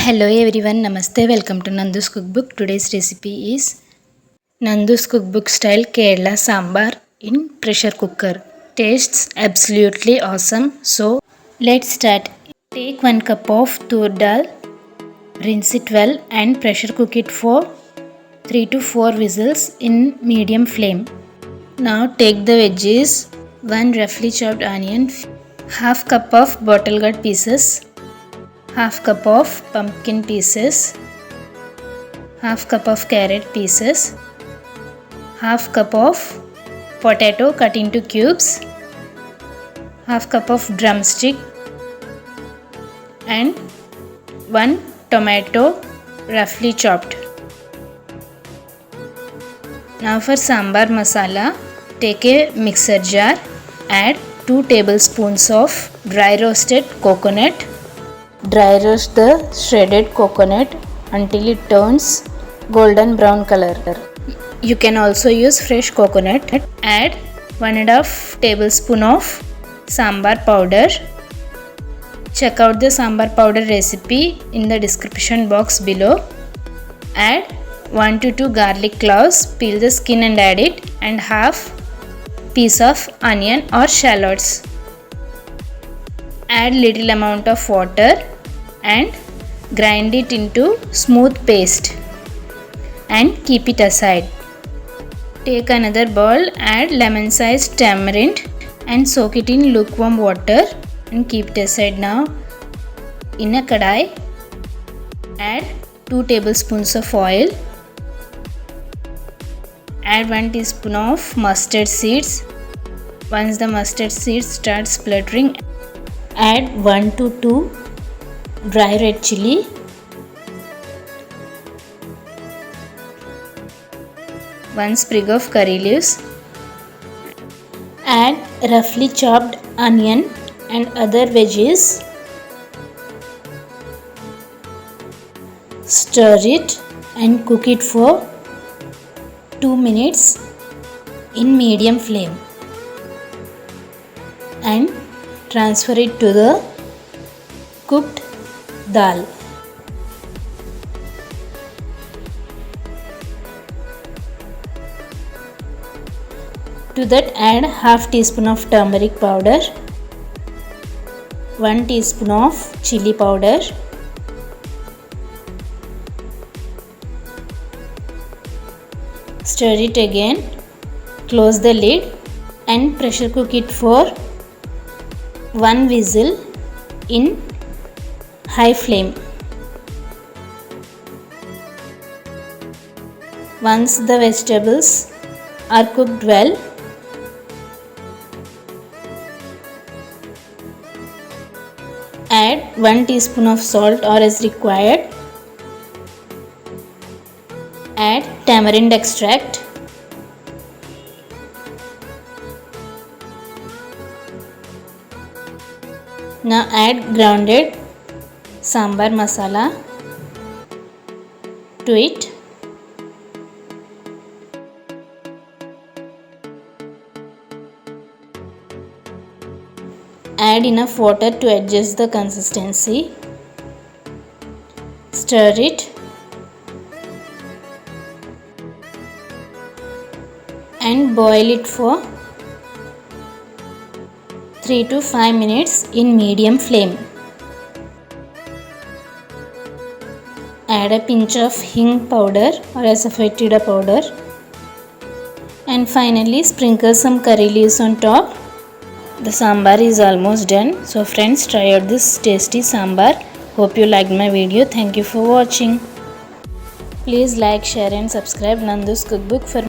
Hello everyone, Namaste, welcome to Nandoos Cookbook. Today's recipe is Nandoos Cookbook style Kerala Sambar in pressure cooker. Tastes absolutely awesome. So let's start. Take 1 cup of Toor dal, rinse it well and pressure cook it for 3 to 4 whistles in medium flame. Now take the veggies, 1 roughly chopped onion, half cup of bottle gourd pieces, half cup of pumpkin pieces, half cup of carrot pieces, half cup of potato cut into cubes, half cup of drumstick and 1 tomato roughly chopped. Now for Sambar Masala, take a mixer jar, add 2 tablespoons of dry roasted coconut. Dry roast the shredded coconut until it turns golden brown color. You can also use fresh coconut. Add 1.5 tablespoon of sambar powder. Check out the sambar powder recipe in the description box below. Add 1 to 2 garlic cloves, peel the skin and add it, and half piece of onion or shallots. Add little amount of water and grind it into smooth paste and keep it aside. Take another bowl, add lemon sized tamarind and soak it in lukewarm water and keep it aside. Now in a kadai, add 2 tablespoons of oil, add 1 teaspoon of mustard seeds. Once the mustard seeds start spluttering, add 1 to 2 dry red chilli, one sprig of curry leaves, add roughly chopped onion and other veggies, stir it and cook it for 2 minutes in medium flame and transfer it to the cooked dal. To that add half teaspoon of turmeric powder, 1 teaspoon of chilli powder, stir it again, close the lid and pressure cook it for 1 whistle in high flame. Once the vegetables are cooked well, add 1 teaspoon of salt or as required. Add tamarind extract. Now add grounded Sambar Masala to it. Add enough water to adjust the consistency. Stir it and boil it for 3 to 5 minutes in medium flame. Add a pinch of Hing powder or asafoetida powder and finally sprinkle some curry leaves on top. The sambar is almost done. So friends, try out this tasty sambar. Hope you liked my video. Thank you for watching. Please like, share and subscribe Nandoos Cookbook for